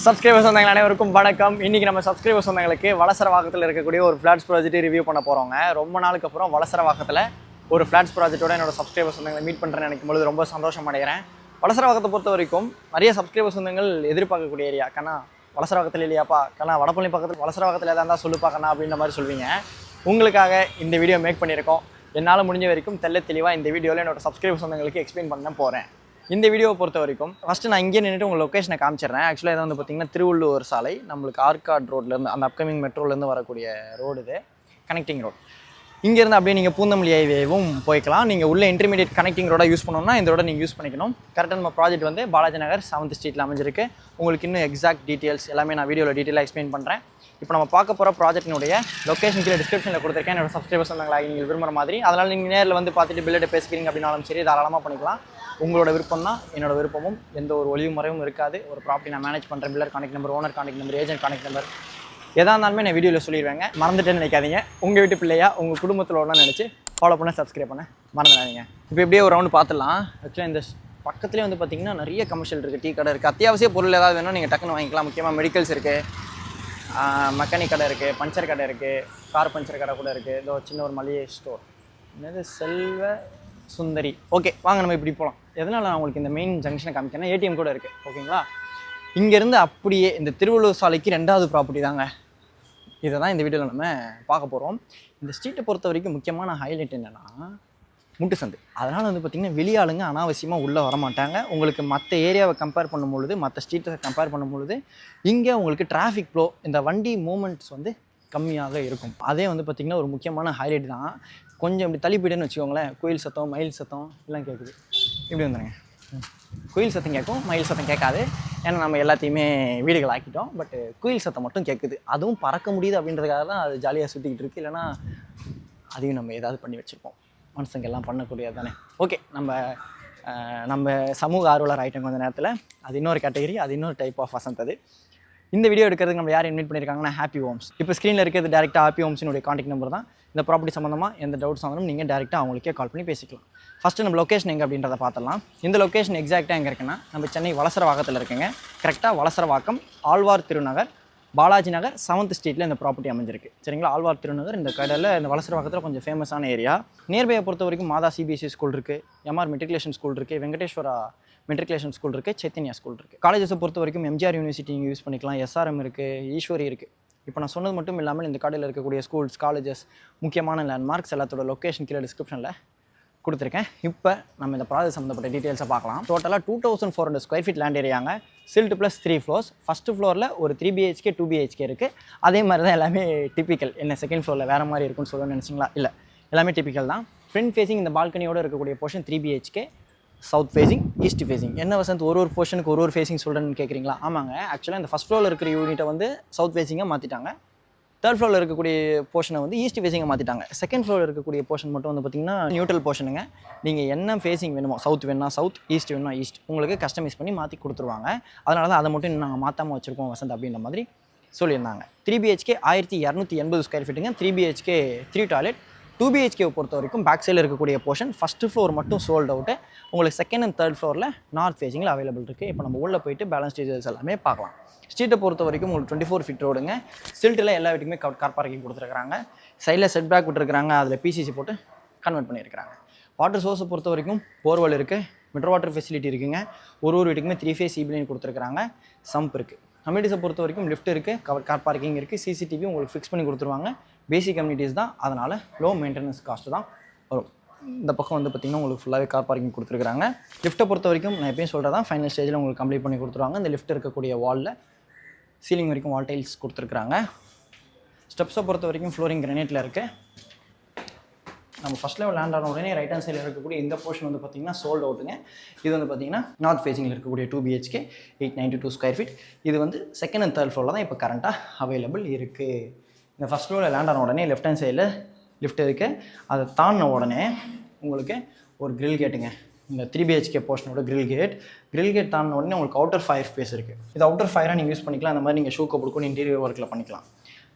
Subscribers வந்தாங்க அனைவருக்கும் வணக்கம். இன்றைக்கி நம்ம சப்ஸ்கிரைபர்ஸ் வந்தவங்களுக்கு வளசரவாக்கத்தில் இருக்கக்கூடிய ஒரு ஃப்ளாட்ஸ் ப்ராஜெக்ட் ரிவ்யூ பண்ண போகிறோங்க. ரொம்ப நாளுக்கு அப்புறம் வளசரவாக்கத்தில் ஒரு ஃப்ளாட்ஸ் ப்ராஜெக்ட்டோட என்னோட சப்ஸ்கிரைபர்ஸ் வந்தவங்களை மீட் பண்ணுறேன்னு நினைக்கும் பொழுது ரொம்ப சந்தோஷம் அடைகிறேன். வளசரவாக்கத்தை பொறுத்த வரைக்கும் நிறைய சப்ஸ்கிரைபர்ஸ் வந்தவங்கள் எதிர்பார்க்கக்கூடிய ஏரியா. கண்ணா வளசரவாக்கத்தில் இல்லையாப்பா, கண்ணா வடப்பள்ளி பக்கத்தில் வளசரவாக்கத்தில் எதாவது இருந்தால் சொல்லுப்பா கண்ணா அப்படின்ற மாதிரி சொல்வீங்க. உங்களுக்காக இந்த வீடியோ மேக் பண்ணியிருக்கோம். என்னால் முடிஞ்ச வரைக்கும் தெளிவாக இந்த வீடியோவில் என்னோட சப்ஸ்கிரைபர்ஸ் வந்தவங்களுக்கு எக்ஸ்பிளைன் பண்ண போகிறேன். இந்த வீடியோவை பொறுத்த வரைக்கும் ஃபஸ்ட்டு நான் இங்கே நின்றுட்டு உங்கள் லொக்கேஷனை காமிச்சிடுறேன். ஆக்சுவலாக இதை வந்து பார்த்திங்கன்னா திருவள்ளூர் சாலை, நம்மளுக்கு ஆர்காட் ரோட்லேருந்து அந்த அப்கமிங் மெட்ரோலேருந்து வரக்கூடிய ரோடு இது, கனெக்டிங் ரோடு. இங்கேருந்து அப்படியே நீங்கள் பூந்தமல்லி ஹைவேவும் போய்க்கலாம். நீங்கள் உள்ள இன்டர்மீடியட் கனெக்டிங் ரோடாக யூஸ் பண்ணணும்னா இந்த ரோட நீங்கள் யூஸ் பண்ணிக்கணும். கரெக்டாக நம்ம ப்ராஜெக்ட் வந்து பாலாஜி நகர் 7th ஸ்ட்ரீட்டில் அமைஞ்சிருக்கு. உங்களுக்கு இன்னும் எக்ஸாக்ட் டீட்டெயில்ஸ் எல்லாமே நான் வீடியோவில் டீட்டெயிலாக எக்ஸ்பிளைன் பண்ணுறேன். இப்போ நம்ம பார்க்க போகிற ப்ராஜெக்டினுடைய லொக்கேஷன் கீழே டிஸ்கிரிப்ஷனில் கொடுத்துருக்கேன். என்னோட சப்ஸ்கிரைபர்ஸ் வந்தாங்களா நீங்கள் விரும்புகிற மாதிரி, அதனால் நீங்கள் நேரில் வந்து பார்த்துட்டு பில்லிட்ட பேசிக்கிறீங்க அப்படின்னாலும் சரி, தாராளமாக பண்ணிக்கலாம். உங்களோட விருப்பம் தான் என்னோட விருப்பமும். எந்த ஒரு ஒளிவு முறையும் இருக்காது. ஒரு ப்ராப்பர்ட்டி நான் மேனேஜ் பண்ணுறேன். Builder contact number, owner contact number, agent contact number எதாக இருந்தாலுமே நான் வீடியோவில் சொல்லிடுவேங்க. மறந்துட்டேன்னு நினைக்காதீங்க. உங்கள் வீட்டு பிள்ளையா உங்கள் குடும்பத்தில் ஒன்றா நினச்சி ஃபாலோ பண்ண, சப்ஸ்கிரைப் பண்ண மறந்துடாதீங்க. இப்போ எப்படியே ஒரு ரவுண்டு பார்த்துடலாம். ஆக்சுவலாக இந்த பக்கத்துலேயே வந்து பார்த்திங்கன்னா நிறைய கமர்ஷியல் இருக்குது, டீ கடை இருக்குது, அத்தியாவசிய பொருள் ஏதாவது வேணும் நீங்கள் டக்குன்னு வாங்கிக்கலாம். முக்கியமாக மெடிக்கல்ஸ் இருக்குது, மெக்கானிக் கடை இருக்குது, பஞ்சர் கடை இருக்குது, கார் பஞ்சர் கடை கூட இருக்குது. இதோ சின்ன ஒரு மளிகை ஸ்டோர், என்னது செல்வ சுந்தரி. ஓகே வாங்க நம்ம இப்படி போகலாம். எதனால் நான் உங்களுக்கு இந்த மெயின் ஜங்ஷனை காமிக்கிறேன்னா ஏடிஎம் கூட இருக்குது. ஓகேங்களா, இங்கேருந்து அப்படியே இந்த திருவள்ளூர் சாலைக்கு 2வது ப்ராப்பர்ட்டி தாங்க. இதை தான் இந்த வீடியோவில் நம்ம பார்க்க போகிறோம். இந்த ஸ்ட்ரீட்டை பொறுத்த வரைக்கும் முக்கியமான ஹைலைட் என்னென்னா முட்டு சந்து. அதனால் வந்து பார்த்திங்கன்னா வெளியாளுங்க அனாவசியமாக உள்ளே வரமாட்டாங்க. உங்களுக்கு மற்ற ஏரியாவை கம்பேர் பண்ணும்பொழுது, மற்ற ஸ்ட்ரீட்டை கம்பேர் பண்ணும்பொழுது இங்கே உங்களுக்கு டிராஃபிக் ஃப்ளோ, இந்த வண்டி மூமெண்ட்ஸ் வந்து கம்மியாக இருக்கும். அதே வந்து பார்த்திங்கன்னா ஒரு முக்கியமான ஹைலைட் தான். கொஞ்சம் இப்படி தள்ளி போய்ட்டேன்னு வச்சுக்கோங்களேன், கோயில் சத்தம், மயில் சத்தம் எல்லாம் கேட்குது. இப்படி வந்துடுங்க. குயில் சத்தம் கேட்கும், மயில் சத்தம் கேட்காது. ஏன்னா நம்ம எல்லாத்தையுமே வீடுகள் ஆக்கிட்டோம். பட் குயில் சத்தம் மட்டும் கேட்குது. அதுவும் பறக்க முடியுது அப்படின்றதுக்காக தான் அது ஜாலியாக சுற்றிக்கிட்டு இருக்குது. இல்லைனா அதையும் நம்ம ஏதாவது பண்ணி வச்சுருப்போம். மனுஷங்க எல்லாம் பண்ணக்கூடியது தானே. ஓகே, நம்ம சமூக ஆர்வலர் ஆகிட்டோம் கொஞ்சம் நேரத்தில். அது இன்னொரு கேட்டகரி, அது இன்னொரு டைப் ஆஃப் வசந்த். அது இந்த வீடியோ எடுக்கிறதுக்கு நம்ம யார் இன்வைட் பண்ணியிருக்காங்கன்னா ஹாப்பி ஹோம்ஸ். இப்போ ஸ்க்ரீனில் இருக்கிறது டேரெக்டாக ஹாப்பி ஹோம்ஸினுடைய கான்டெக்ட் நம்பர் தான். இந்த ப்ராப்பர்ட்டி சம்மந்தமாக எந்த டவுட்ஸ் வந்தாலும் நீங்கள் டேரெக்டாக அவங்களுக்கே கால் பண்ணி பேசிக்கலாம். ஃபஸ்ட்டு நம்ம லொக்கேஷன் எங்கே அப்படின்றத பார்த்துடலாம். இந்த லொக்கேஷன் எக்ஸாக்டாக எங்கே இருக்குன்னா நம்ம சென்னை வளசரவாக்கத்தில் இருக்குங்க. கரெக்டாக வளசரவாக்கம் ஆழ்வார் திருநகர் பாலாஜி நகர் 7th ஸ்ட்ரீட்டில் இந்த ப்ராப்பர்ட்டி அமைஞ்சிருக்கு. சரிங்களா, ஆழ்வார் திருநகர் இந்த கடையில் இந்த வளசரவாக்கத்தில் கொஞ்சம் ஃபேமஸான ஏரியா. நியர்பையை பொறுத்த வரைக்கும் மாதா சிபிஎஸ்சி ஸ்கூல் இருக்குது, எம்ஆர் மெட்ரிகுலேஷன் ஸ்கூல் இருக்குது, வெங்கடேஸ்வரா மெட்ரிகுலேஷன் ஸ்கூல் இருக்குது, சைத்தன்யா ஸ்கூல் இருக்குது. காலேஜஸை பொறுத்த வரைக்கும் எம்ஜிஆர் யூனிவர்சிட்டி நீங்கள் யூஸ் பண்ணிக்கலாம், எஸ்ஆர்எம் இருக்குது, ஈஸ்வரி இருக்குது. இப்போ நான் சொன்னது மட்டும் இல்லாமல் இந்த காலேஜில் இருக்கக்கூடிய ஸ்கூல்ஸ், காலேஜஸ், முக்கியமான லேண்ட்மார்க்ஸ் எல்லாத்தோட லொக்கேஷன் கீழே டிஸ்கிரிப்ஷனில் கொடுத்துருக்கேன். இப்போ நம்ம இந்த ப்ராஜெக்ட் சம்மந்தப்பட்ட டீட்டெயில்ஸை பார்க்கலாம். டோட்டலாக 2400 ஸ்கொயர் ஃபீட் லேண்ட் ஏரியாங்க. Stilt plus 3 floors. ஃபஸ்ட்டு ஃப்ளோரில் ஒரு 3 BHK 2 BHK இருக்குது. அதே மாதிரி தான் எல்லாமே டிப்பிக்கல். என்ன செகண்ட் ஃப்ளோரில் வேறு மாதிரி இருக்குன்னு சொல்லணும்னு நினச்சிங்களா? இல்லை, எல்லாமே டிப்பிக்கல் தான். ஃப்ரண்ட் ஃபேஸிங் இந்த பால்கனியோடு இருக்கக்கூடிய portion 3 BHK, south facing, east facing. என்ன வசந்த் ஒரு போர்ஷனுக்கு ஒரு ஃபேஸிங் சொல்கிறேன்னு கேட்குறீங்களா? ஆமாங்க, ஆக்சுவலாக இந்த ஃபஸ்ட் ஃப்ளோரில் இருக்கிற யூனிட்டை வந்து சவுத் ஃபேஸிங்காக மாற்றிட்டாங்க. தேர்ட் ஃப்ளோரில் இருக்கக்கூடிய போர்ஷனை வந்து ஈஸ்ட் ஃபேஸிங்கை மாற்றிட்டாங்க. செகண்ட் ஃப்ளோரில் இருக்கக்கூடிய போர்ஷன் மட்டும் வந்து பார்த்திங்கன்னா நியூட்ரல் போர்ஷனுங்க. நீங்கள் என்ன ஃபேஸிங் வேணுமோ, சவுத் வேணும்னா சவுத், ஈஸ்ட் வேணும்னா ஈஸ்ட், உங்களுக்கு கஸ்டமைஸ் பண்ணி மாற்றி கொடுத்துருவாங்க. அதனால தான் அதை மட்டும் நாங்கள் மாற்றாமல் வச்சுருக்கோம் வசந்த் அப்படின்ற மாதிரி சொல்லியிருந்தாங்க. 3 BHK 1280 ஸ்கொயர் ஃபீட்டுங்க. 3 BHK 3 டாய்லெட். 2 BHK பொறுத்த வரைக்கும் பேக் சைடில் இருக்கக்கூடிய போர்ஷன் ஃபஸ்ட்டு ஃப்ளோர் மட்டும் சோல்ட் அவுட்டு. உங்களுக்கு செகண்ட் அண்ட் தேர்ட் ஃப்ளோரில் நார்த் ஃபேஸிங்கில் அவைலபிள் இருக்குது. இப்போ நம்ம உள்ளே போயிட்டு பேலன்ஸ் டீச்சர்ஸ் எல்லாமே பார்க்கலாம். ஸ்ட்ரீட்டை பொறுத்த வரைக்கும் உங்களுக்கு 24 ஃபீட் ரோடுங்க. சில்ட்டில் எல்லா வீட்டுக்குமே கார் பார்க்கிங் கொடுத்துருக்காங்க. சைடில் செட் பேக் விட்டுருக்காங்க, அதில் PCC போட்டு கன்வெர்ட் பண்ணியிருக்காங்க. வாட்டர் சோர்ஸை பொறுத்த வரைக்கும் போர்வெல் இருக்குது, மிட்ரோ வாட்டர் ஃபெசிலிட்டி இருக்குங்க. ஒரு வீட்டுக்குமே 3 ஃபேஸ் ஈபிலைன் கொடுத்துருக்காங்க. சம்ப் இருக்குது. கம்யூனிட்டிஸை பொறுத்த வரைக்கும் லிஃப்ட் இருக்குது, கார் பார்க்கிங் இருக்குது, CCTV உங்களுக்கு ஃபிக்ஸ் பண்ணி கொடுத்துருவாங்க. பேசிக் கம்யூனிட்டிஸ் தான், அதனால் லோ மெயின்டெனன்ஸ் காஸ்ட்டு தான் வரும். இந்த பக்கம் வந்து பார்த்திங்கன்னா உங்களுக்கு ஃபுல்லாகவே கார் பார்க்கிங் கொடுத்துருக்காங்க. லிஃப்ட்டை பொறுத்த வரைக்கும் நான் எப்பயும் சொல்கிறதா ஃபைனல் ஸ்டேஜில் உங்களுக்கு கம்ப்ளீட் பண்ணி கொடுத்துருவாங்க. இந்த லிஃப்ட் இருக்கக்கூடிய வாலில் சீலிங் வரைக்கும் வால் டைல்ஸ் கொடுத்துருக்குறாங்க. ஸ்டெப்ஸை பொறுத்த வரைக்கும் ஃப்ளோரிங் கிரானைட்டில் இருக்குது. நம்ம ஃபஸ்ட் லெவல் லேண்ட் ஆன உடனே ரைட் ஹேண்ட் சைடில் இருக்கக்கூடிய இந்த போர்ஷன் வந்து பார்த்திங்கன்னா சோல்ட் அவுட்டுங்க. இது வந்து பார்த்திங்கன்னா நார்த் ஃபேஸிங்கில் இருக்கக்கூடிய 2 BHK 892 ஸ்கொயர் ஃபீட். இது வந்து செகண்ட் அண்ட் தேர்ட் ஃப்ளோரில் தான் இப்போ கரண்ட்டாக அவைலபிள் இருக்குது. இந்த ஃபஸ்ட் ஃப்ளோரில் லேண்ட் ஆன உடனே லெஃப்ட் ஹேண்ட் சைடில் லிஃப்ட் இருக்குது. அதை தாண்டின உடனே உங்களுக்கு ஒரு கிரில் கேட்டுங்க. இந்த 3 BHK போர்ஷனோட கிரில் கேட் தாண்டின உடனே உங்களுக்கு அவுட்டர் ஃபயர் ஸ்பேஸ் இருக்குது. இது அவுட்டர் ஃபயராக நீங்கள் யூஸ் பண்ணிக்கலாம். அந்த மாதிரி நீங்கள் ஷூ கப்புக்கும் இன்டீரியர் ஒர்க்கில் பண்ணிக்கலாம்.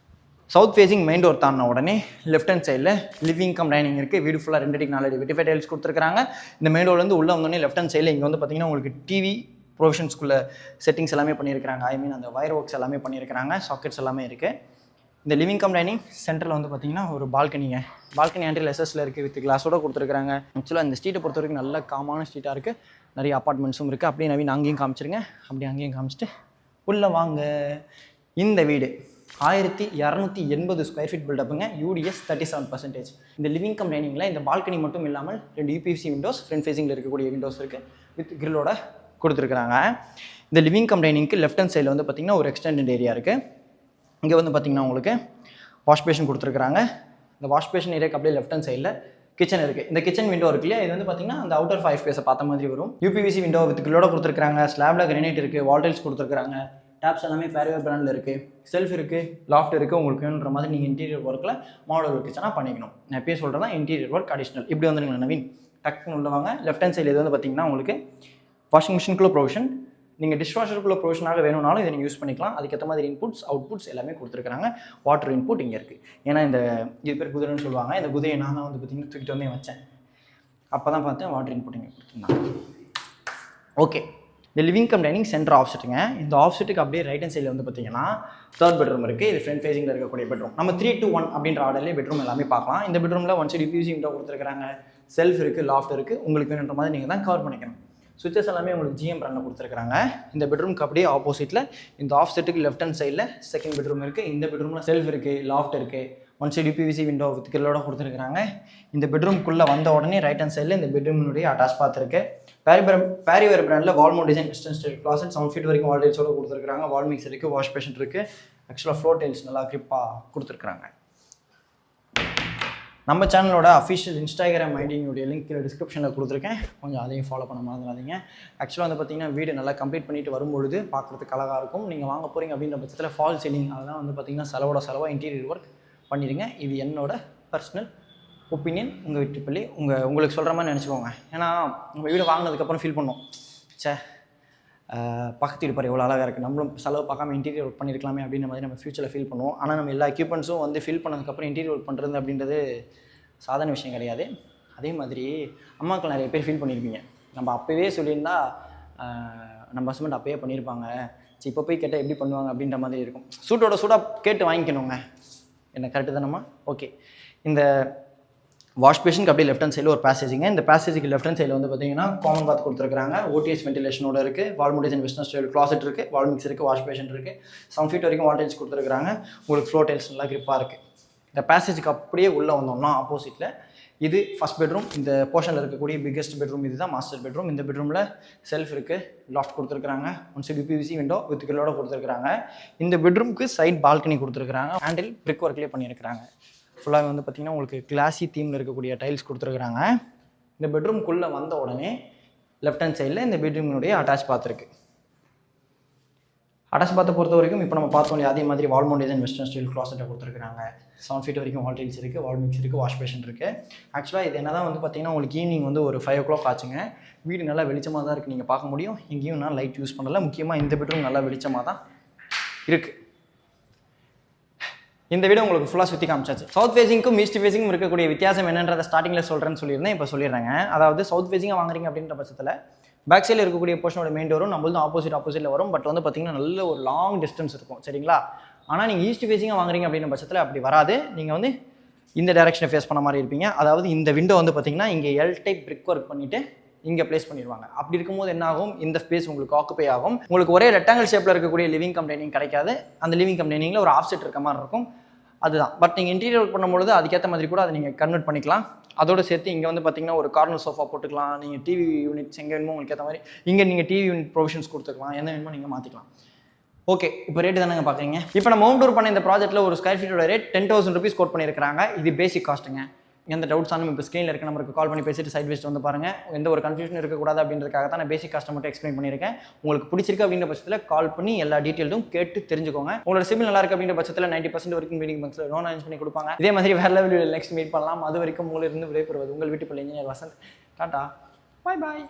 சவுத் ஃபேஸிங் மெயின் டோர் தாண்டின உடனே லெஃப்ட் ஹேண்ட் சைடில் லிவிங் கம் டைனிங் இருக்குது. வீடு ஃபுல்லாக 2 அடிக்கு 4 அடி வெட்டிஃபை டைல்ஸ் கொடுத்துருக்காங்க. இந்த மெயின் டோர்லேருந்து உள்ளே வந்தோடனே லெஃப்ட் ஹேண்ட் சைடில் இங்கே வந்து பார்த்திங்கன்னா உங்களுக்கு டிவி ப்ரொவிஷன்ஸ்குள்ளே செட்டிங்ஸ் எல்லாமே பண்ணியிருக்கிறாங்க. ஐ மீன் அந்த வயர் ஒர்க்ஸ் எல்லாமே பண்ணியிருக்கிறாங்க. சாக்கெட்ஸ் எல்லாமே இருக்குது. இந்த லிவிங் கம் டைனிங் சென்டரில் வந்து பார்த்திங்கன்னா ஒரு பால்கனி ஆண்ட்ரில் எஸ்எஸ்ல இருக்குது, வித் கிளாஸோடு கொடுத்துருக்காங்க. ஆக்சுவலாக இந்த ஸ்ட்ரீட்டை பொறுத்த வரைக்கும் நல்ல காமான ஸ்ட்ரீட்டாக இருக்குது. நிறைய அப்பார்ட்மெண்ட்ஸும் இருக்குது. அப்படியே நவீன் அங்கேயும் காமிச்சிருங்க. அப்படியே அங்கேயும் காமிச்சிட்டு உள்ளே வாங்க. இந்த வீடு 1280 ஸ்கொயர் ஃபீட் பில்டப்புங்க. யூடிஎஸ் 37%. இந்த லிவிங் கம் டைனிங்கில் இந்த பால்கனி மட்டும் இல்லாமல் 2 யூபிவிசி விண்டோஸ், ஃப்ரண்ட் ஃபேஸிங்கில் இருக்கக்கூடிய விண்டோஸ் இருக்குது, வித் கிரில்லோட கொடுத்துருக்குறாங்க. இந்த லிவிங் கம் டைனிங்க்கு லெஃப்ட் ஹேண்ட் சைடில் வந்து பார்த்திங்கன்னா ஒரு எக்ஸ்டெண்டட் ஏரியா இருக்குது. இங்கே வந்து பார்த்திங்கன்னா உங்களுக்கு வாஷ் பேஷன் கொடுத்துருக்குறாங்க. இந்த வாஷ் பேஷன் ஏரியாக்கு அப்படியே லெஃப்ட் ஹேண்ட் சைடில் கிச்சன் இருக்குது. இந்த கிச்சன் விண்டோ இருக்கு இல்லையா, இது வந்து பார்த்திங்கன்னா அந்த அவுட்டர் 5 ஸ்பேஸை பார்த்த மாதிரி வரும். யூபிவிசி விண்டோ வித் கிரில்லோட கொடுத்துருக்காங்க. ஸ்லாபில் கிரானைட் இருக்குது, வால் டைல்ஸ் கொடுத்துருக்காங்க. டேப்ஸ் எல்லாமே பேரிவேர் பிராண்டில் இருக்குது. செல்ஃப் இருக்குது, லாஃப்ட் இருக்குது. உங்களுக்கு வேணுன்ற மாதிரி நீங்கள் இன்டீரியர் ஒர்க்கில் மாடல் கிச்சனாக பண்ணிக்கணும். நான் எப்பயே சொல்கிறேன், இன்டீரியர் ஒர்க் அடிஷ்னல். இப்படி வந்துருங்களா நவீன், டக்குன்னு உள்ளவாங்க. லெஃப்ட் ஹேண்ட் சைடில் இது வந்து பார்த்திங்கன்னா உங்களுக்கு வாஷிங் மிஷினுக்குள்ள ப்ரொவிஷன். நீங்கள் டிஷ் வாஷருக்குள்ள ப்ரொவிஷனாக வேணும்னாலும் இதை நீங்கள் யூஸ் பண்ணிக்கலாம். அதுக்கேற்ற மாதிரி இன்புட்ஸ் அவுட்புட்ஸ் எல்லாமே கொடுத்துருக்காங்க. வாட்டர் இன்புட் இங்கே இருக்குது. ஏன்னா இந்த இது பேர் குதிரைன்னு சொல்லுவாங்க. இந்த குதிரையை நான் தான் வந்து பார்த்திங்கன்னா தூக்கிட்டு வந்தே வச்சேன். அப்போ தான் பார்த்தேன் வாட்டர் இன்புட் இங்கே கொடுத்துருந்தாங்க. ஓகே, இந்த லிவிங் கம் டைனிங் சென்டர் ஆஃப் செட்டுங்க. இந்த ஆஃப் செட்டுக்கு அப்படியே ரைட் ஹேண்ட் சைடில் வந்து பார்த்தீங்கன்னா 3rd பெட்ரூம் இருக்குது. இது ஃப்ரண்ட் ஃபேஸிங்கில் இருக்கக்கூடிய பெட்ரூம். நம்ம 3-1 அப்படின்ற ஆர்டர்லேயே பெட்ரூம் எல்லாமே பார்க்கலாம். இந்த பெட்ரூமில் 1 சைடு யூபிவிசி விண்டோ கொடுத்துருக்காங்க. செல்ஃப் இருக்குது, லாஃப்ட் இருக்குது. உங்களுக்கு வேணுன்ற மாதிரி நீங்கள் தான் கவர் பண்ணிக்கணும். சுவிச்சஸ் எல்லாமே உங்களுக்கு ஜிஎம் பிராண்டில் கொடுத்துருக்காங்க. இந்த பெட்ரூம்க்கு அப்படியே ஆப்போசிட்டில் இந்த ஆஃப் செட்டுக்கு லெஃப்ட் ஹேண்ட் சைடில் செகண்ட் பெட்ரூம் இருக்குது. இந்த பெட்ரூமில் செல்ஃப் இருக்குது, லாஃப்ட் இருக்குது, 1 சைடு யூபிவிசி விண்டோ வித் கிரில்லோட கொடுத்துருக்காங்க. இந்த பெட்ரூம்குள்ளே வந்த உடனே ரைட் ஹேண்ட் சைடில் இந்த பெட்ரூமினுடைய அட்டாச் பாத் இருக்குது. பேரிவேர் பிராண்டில் வால்மோ design western style closet 7 feet வரைக்கும் வால் டைல்ஸோட கொடுத்துருக்காங்க. வால் மிக்ஸ் இருக்குது, வாஷ் பேஷன் இருக்குது. ஆக்சுவலாக ஃப்ளோர் டைல்ஸ் நல்லா கிரிப்பாக கொடுத்துருக்காங்க. நம்ம சேனலோட அஃபிஷியல் இன்ஸ்டாகிராம் ஐடியினுடைய லிங்க் டிஸ்கிரிப்ஷனில் கொடுத்துருக்கேன். கொஞ்சம் அதையும் ஃபாலோ பண்ண மறந்துடாதீங்க. ஆக்சுவலாக வந்து பார்த்திங்கன்னா வீடு நல்லா கம்ப்ளீட் பண்ணிட்டு வரும்பொழுது பார்க்குறதுக்கு அழகாக இருக்கும். நீங்கள் வாங்க போகிறீங்க அப்படின்ற பட்சத்தில் ஃபால் சீலிங் அதெல்லாம் வந்து பார்த்திங்கன்னா செலவாக இன்டீரியர் ஒர்க் பண்ணிடுங்க. இது என்னோட பர்சனல் ஒப்பீனியன். உங்கள் வீட்டுப்பள்ளி உங்களுக்கு சொல்கிற மாதிரி நினச்சிக்கோங்க. ஏன்னா உங்கள் வீடு வாங்கினதுக்கப்புறம் ஃபீல் பண்ணோம், பக்கத்து வீடு பாரு எவ்வளோ அழகாக இருக்குது, நம்மளும் செலவு பார்க்காம இன்டீரியர் ஒர்க் பண்ணியிருக்கலாமே அப்படின்ற மாதிரி நம்ம ஃபியூச்சரில் ஃபீல் பண்ணுவோம். ஆனால் நம்ம எல்லா எக்யூப்மெண்ட்ஸும் வந்து ஃபில் பண்ணதுக்கப்புறம் இன்டீரியர் ஒர்க் பண்ணுறது அப்படின்றது சாதாரண விஷயம் கிடையாது. அதே மாதிரி அம்மாக்கள் நிறைய பேர் ஃபீல் பண்ணியிருப்பீங்க, நம்ம அப்போவே சொல்லியிருந்தா நம்ம ஹஸ்பண்ட் அப்போயே பண்ணியிருப்பாங்க, இப்போ போய் கேட்டால் எப்படி பண்ணுவாங்க அப்படின்ற மாதிரி இருக்கும். சூடாக கேட்டு வாங்கிக்கணுங்க. என்ன கரெக்டு தானம்மா? ஓகே, இந்த வாஷ் பேஷனுக்கு அப்படியே லெஃப்ட் ஹேண்ட் சைடில் ஒரு பேசேஜிங்க. இந்த பேசேஜுக்கு லெஃப்ட் ஹேண்ட் சைடில் வந்து பார்த்தீங்கன்னா காமன் பாத் கொடுத்துருக்காங்க. ஓடிஎஸ் வென்டிலேஷனோட இருக்குது. வால்மோ டிசைன் வெஸ்டர்ன் ஸ்டைல் கிளாசட் இருக்குது, வால் மிக்ஸ் இருக்குது, வாஷ் பேஷன் இருக்குது. 7 ஃபீட் வரைக்கும் வால் டைல்ஸ் கொடுத்துருக்காங்க. உங்களுக்கு ஃப்ளோர் டைல்ஸ் நல்லா கிரிப்பாக இருக்குது. இந்த பேசேஜுக்கு அப்படியே உள்ளே வந்தோம்னா ஆப்போசிட்டில் இது ஃபஸ்ட் பெட்ரூம். இந்த போர்ஷனில் இருக்கக்கூடிய பிக்கெஸ்ட் பெட்ரூம் இதுதான் மாஸ்டர் பெட்ரூம். இந்த பெட்ரூமில் செல்ஃப் இருக்குது, லாஃப்ட் கொடுத்துருக்காங்க, 1 சைடு யூபிவிசி விண்டோ வித் கிரில்லோட கொடுத்துருக்காங்க. இந்த பெட்ரூமுக்கு சைட் பால்கனி கொடுத்துருக்காங்க. ஹேண்டில் பிரிக் ஒர்க்லேயே பண்ணியிருக்கிறாங்க. ஃபுல்லாக வந்து பார்த்திங்கன்னா உங்களுக்கு கிளாஸி தீமில் இருக்கக்கூடிய டைல்ஸ் கொடுத்துருக்குறாங்க. இந்த பெட்ரூம்குள்ளே வந்த உடனே லெஃப்ட் ஹேண்ட் சைடில் இந்த பெட்ரூமினுடைய அட்டாச் பாத் இருக்குது. அட்டாச் பாத்தை பொறுத்த வரைக்கும் இப்போ நம்ம பார்த்தோம் இல்லையா, அதே மாதிரி வால்மோ டிசைன் வெஸ்டர்ன் ஸ்டைல் கிளாசெட்டை கொடுத்துருக்காங்க. 7 ஃபீட் வரைக்கும் வால் டைல்ஸ் இருக்குது, வால் மிக்ஸ் இருக்குது, வாஷ் பேஷன் இருக்குது. ஆக்சுவலாக இது என்ன தான் வந்து பார்த்திங்கன்னா உங்களுக்கு ஈவினிங் வந்து ஒரு 5 o'clock ஆச்சுங்க. வீடு நல்லா வெளிச்சமாக தான் இருக்குது, நீங்கள் பார்க்க முடியும். எங்கேயும் நான் லைட் யூஸ் பண்ணலை. முக்கியமாக இந்த பெட்ரூம் நல்லா வெளிச்சமாக தான் இருக்குது. இந்த வீடியோ உங்களுக்கு ஃபுல்லாக சுற்றி காமிச்சாச்சு. சவுத் ஃபேஸிங்க்கும் ஈஸ்ட் ஃபேஸிங்கும் இருக்கக்கூடிய வித்தியாசம் என்னன்றதை ஸ்டார்டிங்கில் சொல்கிறேன்னு சொல்லியிருந்தேன். இப்போ சொல்லிடுறேங்க. அதாவது சவுத் ஃபேஸிங்காக வாங்குறீங்க அப்படின்ற பட்சத்தில் பேக் சைடில் இருக்கக்கூடிய போர்ஷனோட மெயின் டோரும் நம்மளும் ஆப்போசிட்டில் வரும். பட் வந்து பார்த்திங்கன்னா நல்ல ஒரு லாங் டிஸ்டன்ஸ் இருக்கும், சரிங்களா? ஆனால் நீங்கள் ஈஸ்ட் ஃபேஸிங்காக வாங்குறீங்க அப்படின்ற பட்சத்தில் அப்படி வராது. நீங்கள் வந்து இந்த டைரக்ஷனை ஃபேஸ் பண்ண மாதிரி இருப்பீங்க. அதாவது இந்த விண்டோ வந்து பார்த்திங்கன்னா இங்கே எல் டைப் பிரிக் ஒர்க் பண்ணிவிட்டு இங்கே ப்ளேஸ் பண்ணிடுவாங்க. அப்படி இருக்கும்போது என்ன ஆகும், இந்த ஸ்பேஸ் உங்களுக்கு ஆக்குப்பை ஆகும். உங்களுக்கு ஒரே ரெக்டாங்கிள் ஷேப்பில் இருக்கக்கூடிய லிவிங் கம் டைனிங் கிடைக்காது. அந்த லிவிங் கம் டைனிங்கில் ஒரு ஆஃப் செட் இருக்க மாதிரி இருக்கும், அதுதான். பட் நீங்கள் இன்டீரியர் ஒர்க் பண்ணும்பொழுது அதுக்கேற்ற மாதிரி கூட அதை நீங்கள் கன்வெர்ட் பண்ணிக்கலாம். அதோடு சேர்த்து இங்கே வந்து பார்த்தீங்கன்னா ஒரு கார்னர் சோஃபா போட்டுக்கலாம். நீங்கள் டிவி யூனிட்ஸ் எங்கே வேணுமோ உங்களுக்கு ஏற்ற மாதிரி இங்கே நீங்கள் டிவி யூனிட் ப்ரொவிஷன்ஸ் கொடுத்துக்கலாம். என்ன வேணுமோ நீங்கள் மாற்றிக்கலாம். ஓகே, இப்போ ரேட்டு தானே பார்க்குறீங்க. இப்போ நம்ம ஹோம் டூர் பண்ண இந்த ப்ராஜெக்ட்டில் ஒரு ஸ்கொயர் ஃபீட்டோட ரேட் 10,000 rupees கோட் பண்ணியிருக்காங்க. இது பேசிக் காஸ்ட்டுங்க. எந்த டவுட்ஸ் ஆனும் இப்போ ஸ்க்ரீனில் இருக்க நம்பருக்கு கால் பண்ணி பேசிட்டு சைட் வேஸ்ட் வந்து பாருங்கள். எந்த ஒரு கன்ஃபியூஷன் இருக்கக்கூடாது அப்படின்றதுக்காக தான் நான் பேசிக் காஸ்ட்டை மட்டும் எக்ஸ்பிளைன் பண்ணியிருக்கேன். உங்களுக்கு பிடிச்சிருக்கு அப்படின்ற பட்சத்தில் கால் பண்ணி எல்லா டீட்டெயிலும் கேட்டு தெரிஞ்சுக்கோங்க. உங்களோட சிபில் நல்லா இருக்கு அப்படின்ற பட்சத்தில் 90% வரைக்கும் மீட்டிங் பங்க்ஸில் லோன் அரேஞ்ச் பண்ணி கொடுப்பாங்க. இதே மாதிரி வேறு லெவலில் நெக்ஸ்ட் மீட் பண்ணலாம். அது வரைக்கும் உங்களிருந்து விடைபெறுவது உங்கள் வீட்டு பிள்ளை இன்ஜினியர் வசந்த். டாடா, பாய் பாய்.